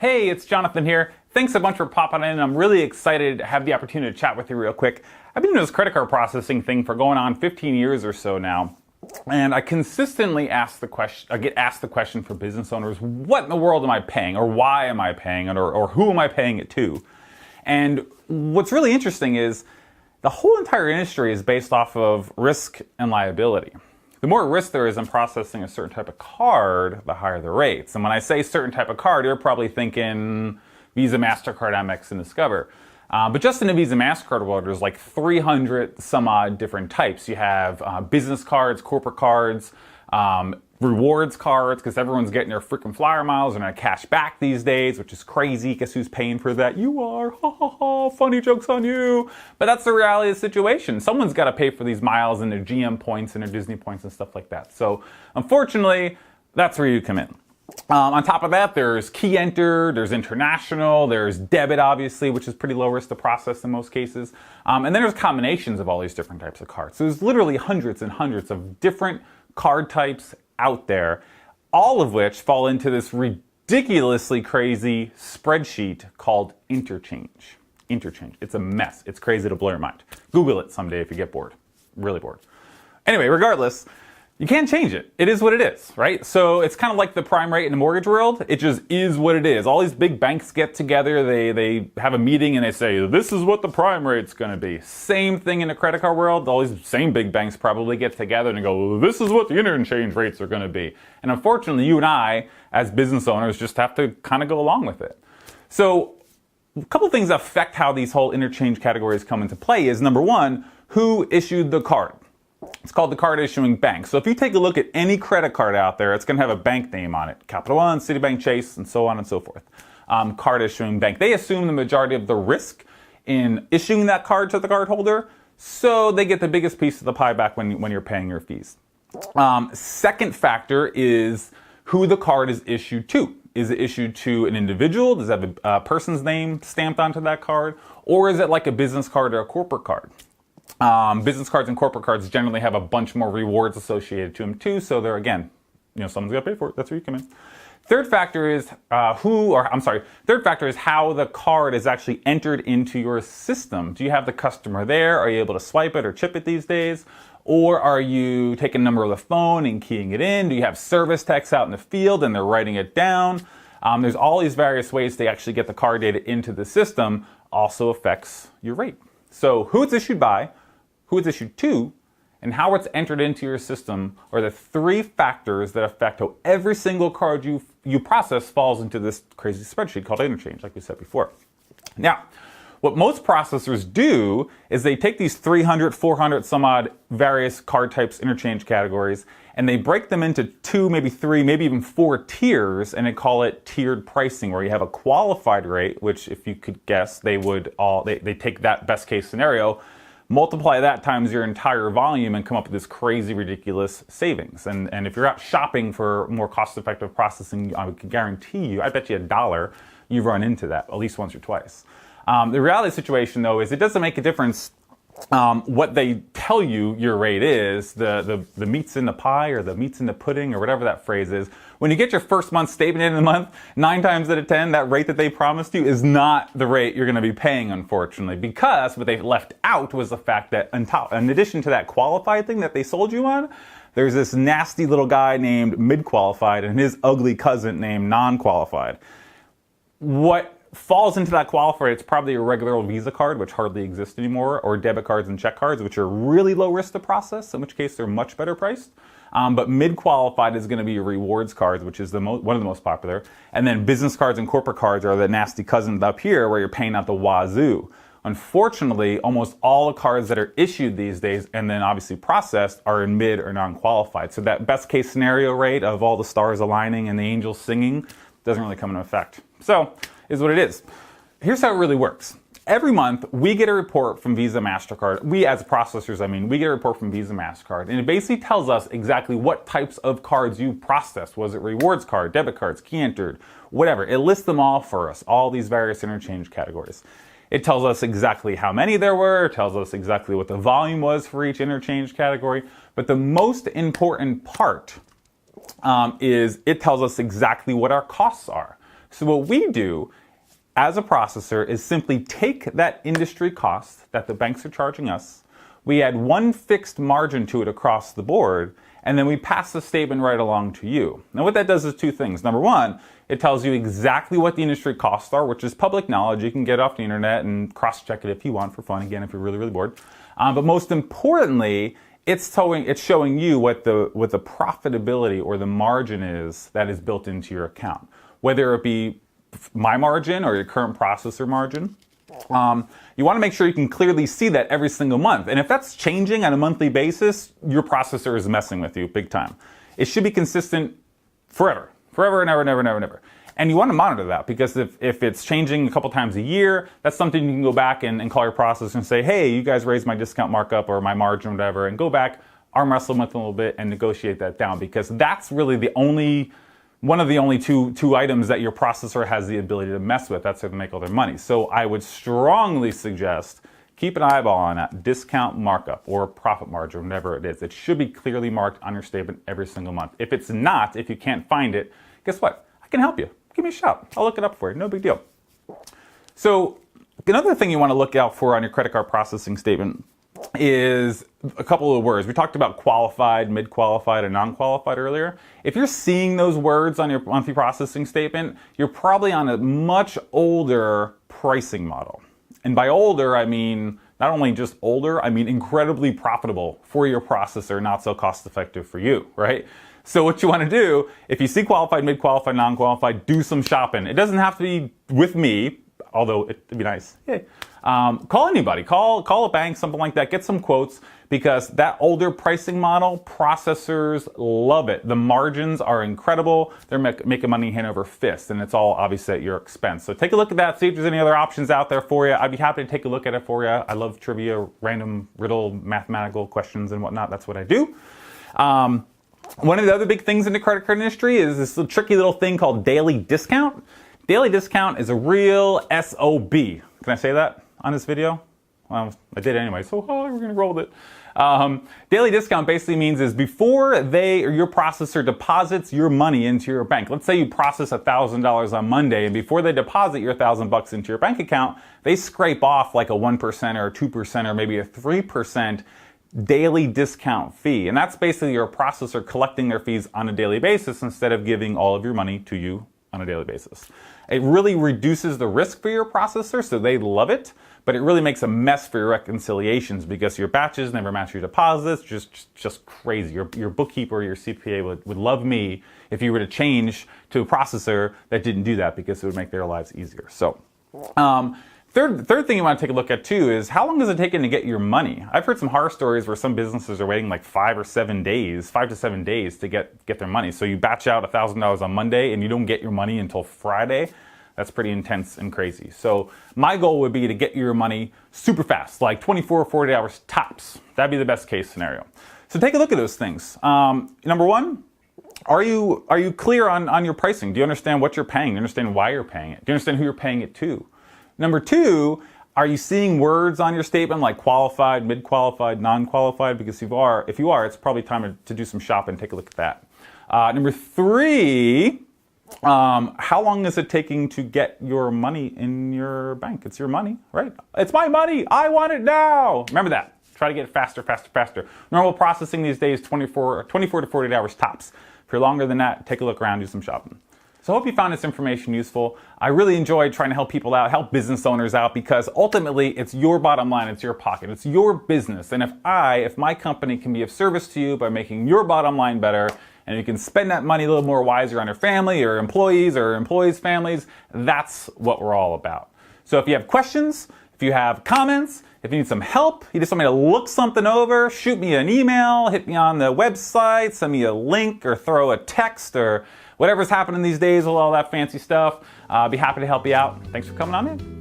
Hey, it's Jonathan here. Thanks a bunch for popping in. I'm really excited to have the opportunity to chat with you real quick. I've been doing this credit card processing thing for going on 15 years or so now. And I consistently get asked the question for business owners, what in the world am I paying? Or why am I paying it? Or who am I paying it to? And what's really interesting is the whole entire industry is based off of risk and liability. The more risk there is in processing a certain type of card, the higher the rates. And when I say certain type of card, you're probably thinking Visa, MasterCard, Amex, and Discover. But just in the Visa, MasterCard world, there's like 300 some odd different types. You have business cards, corporate cards, rewards cards, because everyone's getting their freaking flyer miles and their cash back these days, which is crazy. Guess who's paying for that? You are. Ha ha ha. Funny jokes on you. But that's the reality of the situation. Someone's got to pay for these miles and their GM points and their Disney points and stuff like that. So unfortunately, that's where you come in. On top of that, there's key enter, there's international, there's debit, obviously, which is pretty low risk to process in most cases. And then there's combinations of all these different types of cards. So there's literally hundreds and hundreds of different card types out there, all of which fall into this ridiculously crazy spreadsheet called Interchange. Interchange. It's a mess. It's crazy to blow your mind. Google it someday if you get bored. Really bored. Anyway, regardless, you can't change it. It is what it is, right? So it's kind of like the prime rate in the mortgage world. It just is what it is. All these big banks get together, they have a meeting and they say, this is what the prime rate's gonna be. Same thing in the credit card world. All these same big banks probably get together and go, this is what the interchange rates are gonna be. And unfortunately, you and I, as business owners, just have to kind of go along with it. So a couple things that affect how these whole interchange categories come into play is, number one, who issued the card? It's called the card issuing bank. So if you take a look at any credit card out there, it's going to have a bank name on it. Capital One, Citibank, Chase, and so on and so forth. Card issuing bank. They assume the majority of the risk in issuing that card to the cardholder, so they get the biggest piece of the pie back when you're paying your fees. Second factor is who the card is issued to. Is it issued to an individual? Does it have a person's name stamped onto that card? Or is it like a business card or a corporate card? Business cards and corporate cards generally have a bunch more rewards associated to them too, so they're, again, someone's got to pay for it. That's where you come in. Third factor is how the card is actually entered into your system. Do you have the customer there? Are you able to swipe it or chip it these days? Or are you taking a number of the phone and keying it in? Do you have service techs out in the field and they're writing it down? There's all these various ways to actually get the card data into the system, also affects your rate. So who it's issued by, who it's issued to, and how it's entered into your system are the three factors that affect how every single card you process falls into this crazy spreadsheet called Interchange, like we said before. Now, what most processors do is they take these 300, 400 some odd various card types, interchange categories, and they break them into 2, maybe 3, maybe even 4 tiers, and they call it tiered pricing, where you have a qualified rate, which, if you could guess, they take that best case scenario, multiply that times your entire volume and come up with this crazy, ridiculous savings. And if you're out shopping for more cost-effective processing, I can guarantee you, I bet you $1, you've run into that at least once or twice. The reality of the situation, though, is it doesn't make a difference what they tell you your rate is, the meat's in the pie or the meat's in the pudding or whatever that phrase is. When you get your first month's statement in the month, 9 times out of 10, that rate that they promised you is not the rate you're going to be paying, unfortunately, because what they left out was the fact that in addition to that qualified thing that they sold you on, there's this nasty little guy named mid-qualified and his ugly cousin named non-qualified. What falls into that qualifier, it's probably a regular old Visa card, which hardly exists anymore, or debit cards and check cards, which are really low risk to process, in which case they're much better priced. But mid-qualified is going to be your rewards cards, which is one of the most popular. And then business cards and corporate cards are the nasty cousins up here, where you're paying out the wazoo. Unfortunately, almost all the cards that are issued these days and then obviously processed are in mid or non-qualified. So that best case scenario rate of all the stars aligning and the angels singing doesn't really come into effect. So, is what it is. Here's how it really works. Every month, we get a report from Visa, MasterCard. We, as processors, we get a report from Visa, MasterCard, and it basically tells us exactly what types of cards you processed. Was it rewards card, debit cards, key entered, whatever. It lists them all for us, all these various interchange categories. It tells us exactly how many there were, it tells us exactly what the volume was for each interchange category, but the most important part is it tells us exactly what our costs are. So what we do as a processor is simply take that industry cost that the banks are charging us, we add one fixed margin to it across the board, and then we pass the statement right along to you. Now what that does is two things. Number one, it tells you exactly what the industry costs are, which is public knowledge. You can get it off the internet and cross-check it if you want for fun, again, if you're really, really bored. But most importantly, it's showing you what the profitability or the margin is that is built into your account. Whether it be my margin or your current processor margin. You want to make sure you can clearly see that every single month. And if that's changing on a monthly basis, your processor is messing with you big time. It should be consistent forever and ever. And you want to monitor that, because if it's changing a couple times a year, that's something you can go back and call your processor and say, hey, you guys raised my discount markup or my margin or whatever, and go back, arm wrestle with them a little bit and negotiate that down, because that's really one of the only two items that your processor has the ability to mess with. That's how they make all their money. So I would strongly suggest keep an eyeball on that discount markup or profit margin, whatever it is. It should be clearly marked on your statement every single month. If it's not, if you can't find it, guess what? I can help you. Give me a shout. I'll look it up for you. No big deal. So another thing you want to look out for on your credit card processing statement is a couple of words. We talked about qualified, mid-qualified, and non-qualified earlier. If you're seeing those words on your monthly processing statement, you're probably on a much older pricing model. And by older, I mean not only just older, I mean incredibly profitable for your processor, not so cost-effective for you, right? So what you want to do, if you see qualified, mid-qualified, non-qualified, do some shopping. It doesn't have to be with me, although it'd be nice. Yay. Call anybody, call a bank, something like that, get some quotes, because that older pricing model, processors love it. The margins are incredible. They're making money hand over fist, and it's all obviously at your expense. So take a look at that, see if there's any other options out there for you. I'd be happy to take a look at it for you. I love trivia, random riddle, mathematical questions and whatnot. That's what I do. One of the other big things in the credit card industry is this little tricky little thing called daily discount. Daily discount is a real SOB. Can I say that on this video? Well, I did anyway, so we're going to roll with it. Daily discount basically means is before they or your processor deposits your money into your bank. Let's say you process $1,000 on Monday, and before they deposit your $1,000 into your bank account, they scrape off like a 1% or a 2% or maybe a 3% daily discount fee. And that's basically your processor collecting their fees on a daily basis instead of giving all of your money to you on a daily basis. It really reduces the risk for your processor, so they love it, but it really makes a mess for your reconciliations because your batches never match your deposits. Just crazy. Your bookkeeper or your CPA would love me if you were to change to a processor that didn't do that, because it would make their lives easier. So third thing you want to take a look at too is how long does it take to get your money? I've heard some horror stories where some businesses are waiting like 5 to 7 days to get their money. So you batch out $1,000 on Monday and you don't get your money until Friday. That's pretty intense and crazy. So my goal would be to get your money super fast, like 24 or 40 hours tops. That'd be the best case scenario. So take a look at those things. Number one, are you clear on your pricing? Do you understand what you're paying? Do you understand why you're paying it? Do you understand who you're paying it to? Number two, are you seeing words on your statement like qualified, mid-qualified, non-qualified? Because if you are, it's probably time to do some shopping. Take a look at that. Number three, how long is it taking to get your money in your bank? It's your money, right? It's my money. I want it now. Remember that. Try to get it faster. Normal processing these days, 24 to 48 hours tops. If you're longer than that, take a look around, do some shopping. So I hope you found this information useful. I really enjoyed trying to help people out, help business owners out, because ultimately it's your bottom line, it's your pocket, it's your business. And if my company can be of service to you by making your bottom line better, and you can spend that money a little more wiser on your family or employees' families, that's what we're all about. So if you have questions, if you have comments, if you need some help, you just want me to look something over, shoot me an email, hit me on the website, send me a link, or throw a text, or whatever's happening these days with all that fancy stuff. I'll be happy to help you out. Thanks for coming on in.